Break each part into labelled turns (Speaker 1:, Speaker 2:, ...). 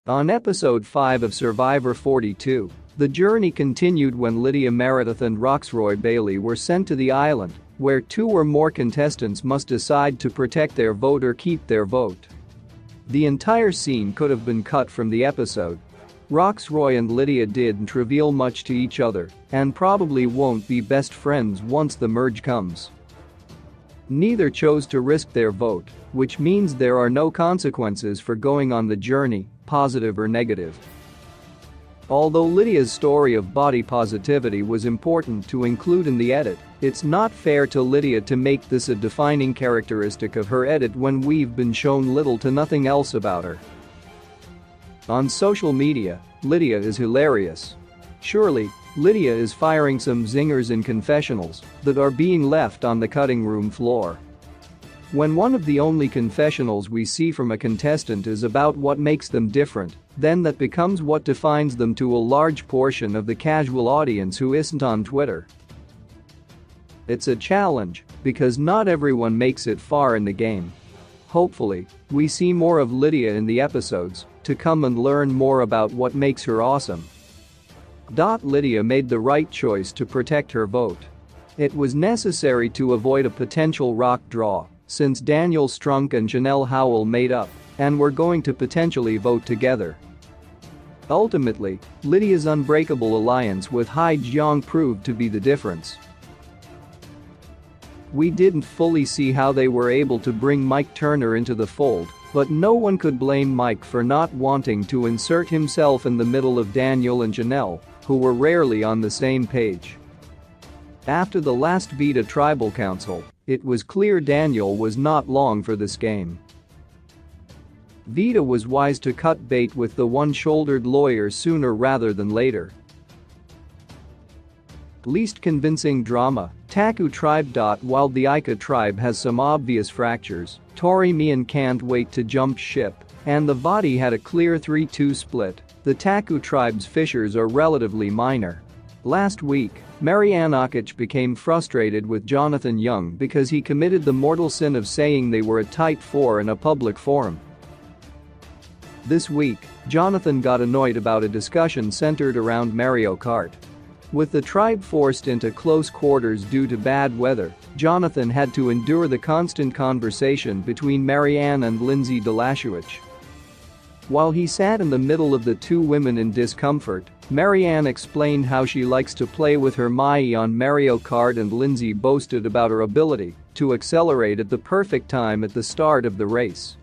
Speaker 1: On episode 5 of Survivor 42, the journey continued when Lydia Meredith and Roxroy Bailey were sent to the island, where 2 or more contestants must decide to protect their vote or keep their vote. The entire scene could have been cut from the episode. Roxroy and Lydia didn't reveal much to each other and probably won't be best friends once the merge comes. Neither chose to risk their vote, which means there are no consequences for going on the journey, positive or negative. Although Lydia's story of body positivity was important to include in the edit, it's not fair to Lydia to make this a defining characteristic of her edit when we've been shown little to nothing else about her. On social media, Lydia is hilarious. Surely, Lydia is firing some zingers in confessionals that are being left on the cutting room floor. When one of the only confessionals we see from a contestant is about what makes them different, then that becomes what defines them to a large portion of the casual audience who isn't on Twitter. It's a challenge because not everyone makes it far in the game. Hopefully, we see more of Lydia in the episodes to come and learn more about what makes her awesome. Lydia made the right choice to protect her vote. It was necessary to avoid a potential rock draw, since Daniel Strunk and Janelle Howell made up and were going to potentially vote together. Ultimately, Lydia's unbreakable alliance with Hai Jiang proved to be the difference. We didn't fully see how they were able to bring Mike Turner into the fold, but no one could blame Mike for not wanting to insert himself in the middle of Daniel and Janelle, who were rarely on the same page. After the last Vita Tribal Council, it was clear Daniel was not long for this game. Vita was wise to cut bait with the one-shouldered lawyer sooner rather than later. Least convincing drama, Taku Tribe. While the Ika tribe has some obvious fractures, Tori Mian can't wait to jump ship, and the Vati had a clear 3-2 split, the Taku tribe's fissures are relatively minor. Last week, Marianne Akic became frustrated with Jonathan Young because he committed the mortal sin of saying they were a tight 4 in a public forum. This week, Jonathan got annoyed about a discussion centered around Mario Kart. With the tribe forced into close quarters due to bad weather, Jonathan had to endure the constant conversation between Marianne and Lindsay Delashewich. While he sat in the middle of the 2 women in discomfort, Marianne explained how she likes to play with her Mai on Mario Kart and Lindsay boasted about her ability to accelerate at the perfect time at the start of the race.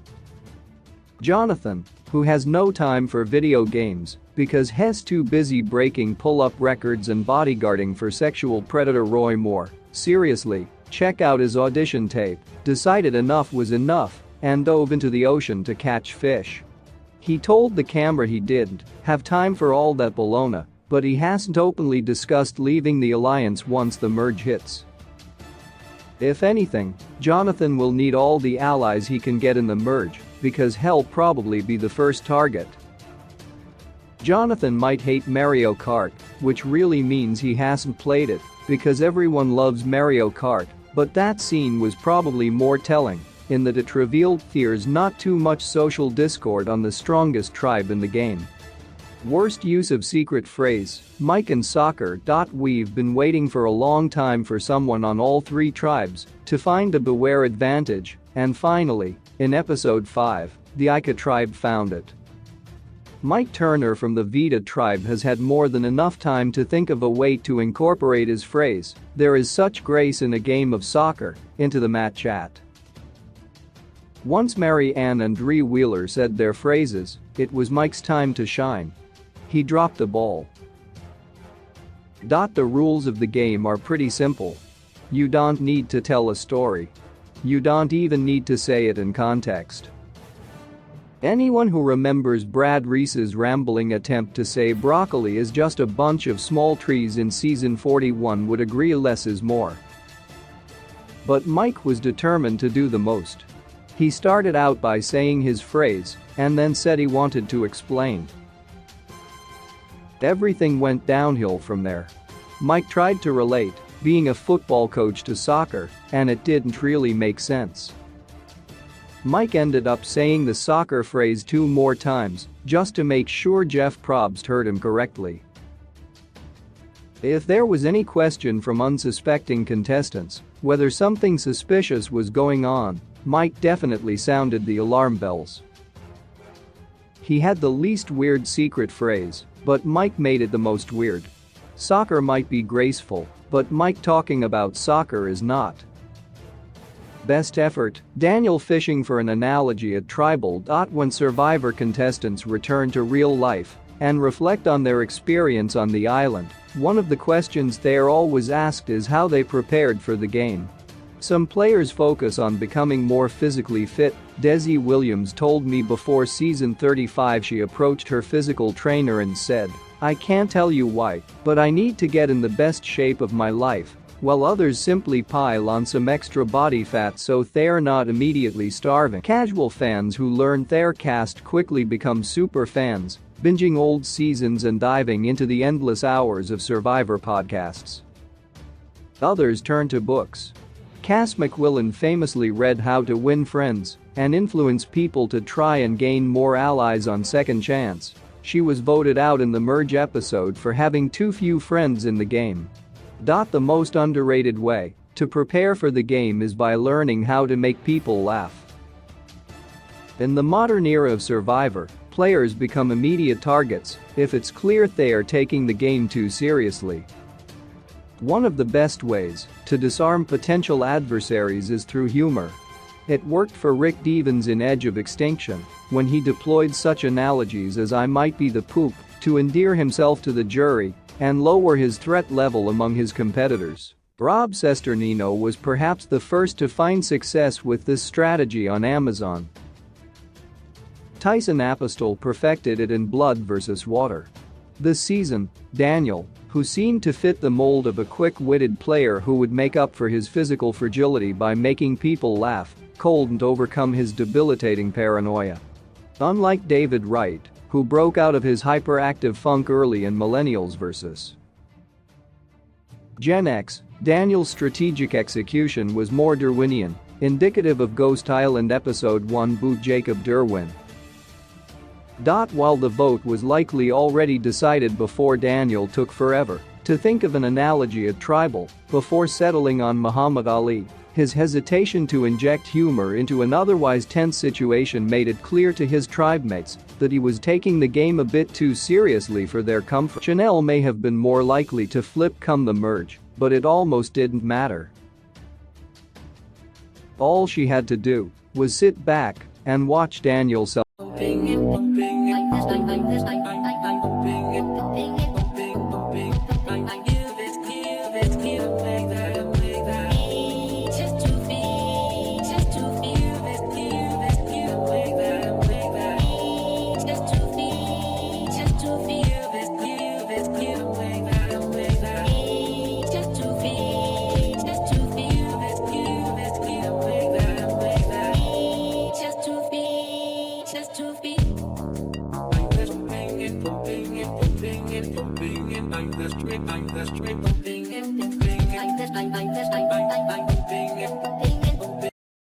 Speaker 1: Jonathan, who has no time for video games because he's too busy breaking pull-up records and bodyguarding for sexual predator Roy Moore, seriously, check out his audition tape, decided enough was enough, and dove into the ocean to catch fish. He told the camera he didn't have time for all that bologna, but he hasn't openly discussed leaving the alliance once the merge hits. If anything, Jonathan will need all the allies he can get in the merge, because he'll probably be the first target. Jonathan might hate Mario Kart, which really means he hasn't played it, because everyone loves Mario Kart, but that scene was probably more telling, in that it revealed there's not too much social discord on the strongest tribe in the game. Worst use of secret phrase, Mike and Soccer. We've been waiting for a long time for someone on all 3 tribes to find a beware advantage, and finally, in episode 5, the Ika tribe found it. Mike Turner from the Vita tribe has had more than enough time to think of a way to incorporate his phrase, "There is such grace in a game of soccer," into the Matt chat. Once Marianne and Dree Wheeler said their phrases, it was Mike's time to shine. He dropped the ball. The rules of the game are pretty simple. You don't need to tell a story. You don't even need to say it in context. Anyone who remembers Brad Reese's rambling attempt to say broccoli is just a bunch of small trees in season 41 would agree less is more. But Mike was determined to do the most. He started out by saying his phrase and then said he wanted to explain. Everything went downhill from there. Mike tried to relate being a football coach to soccer, and it didn't really make sense. Mike ended up saying the soccer phrase 2 more times just to make sure Jeff Probst heard him correctly. If there was any question from unsuspecting contestants whether something suspicious was going on, Mike definitely sounded the alarm bells. He had the least weird secret phrase, but Mike made it the most weird. Soccer might be graceful, but Mike talking about soccer is not. Best effort, Daniel fishing for an analogy at Tribal. When Survivor contestants return to real life and reflect on their experience on the island, one of the questions they are always asked is how they prepared for the game. Some players focus on becoming more physically fit. Desi Williams told me before season 35 she approached her physical trainer and said, "I can't tell you why, but I need to get in the best shape of my life," while others simply pile on some extra body fat so they're not immediately starving. Casual fans who learn their cast quickly become super fans, binging old seasons and diving into the endless hours of Survivor podcasts. Others turn to books. Cass McQuillan famously read How to Win Friends and Influence People to try and gain more allies on Second Chance. She was voted out in the merge episode for having too few friends in the game. The most underrated way to prepare for the game is by learning how to make people laugh. In the modern era of Survivor, players become immediate targets if it's clear they are taking the game too seriously. One of the best ways to disarm potential adversaries is through humor. It worked for Rick Devens in Edge of Extinction when he deployed such analogies as "I might be the poop" to endear himself to the jury and lower his threat level among his competitors. Rob Cesternino was perhaps the first to find success with this strategy on Amazon. Tyson Apostol perfected it in Blood vs. Water. This season, Daniel, who seemed to fit the mold of a quick-witted player who would make up for his physical fragility by making people laugh, couldn't overcome his debilitating paranoia. Unlike David Wright, who broke out of his hyperactive funk early in Millennials vs. Gen X, Daniel's strategic execution was more Derwinian, indicative of Ghost Island Episode 1 boot Jacob Derwin. While the vote was likely already decided before Daniel took forever to think of an analogy at Tribal before settling on Muhammad Ali, his hesitation to inject humor into an otherwise tense situation made it clear to his tribemates that he was taking the game a bit too seriously for their comfort. Chanel may have been more likely to flip come the merge, but it almost didn't matter. All she had to do was sit back and watch Daniel celebrate.
Speaker 2: I'm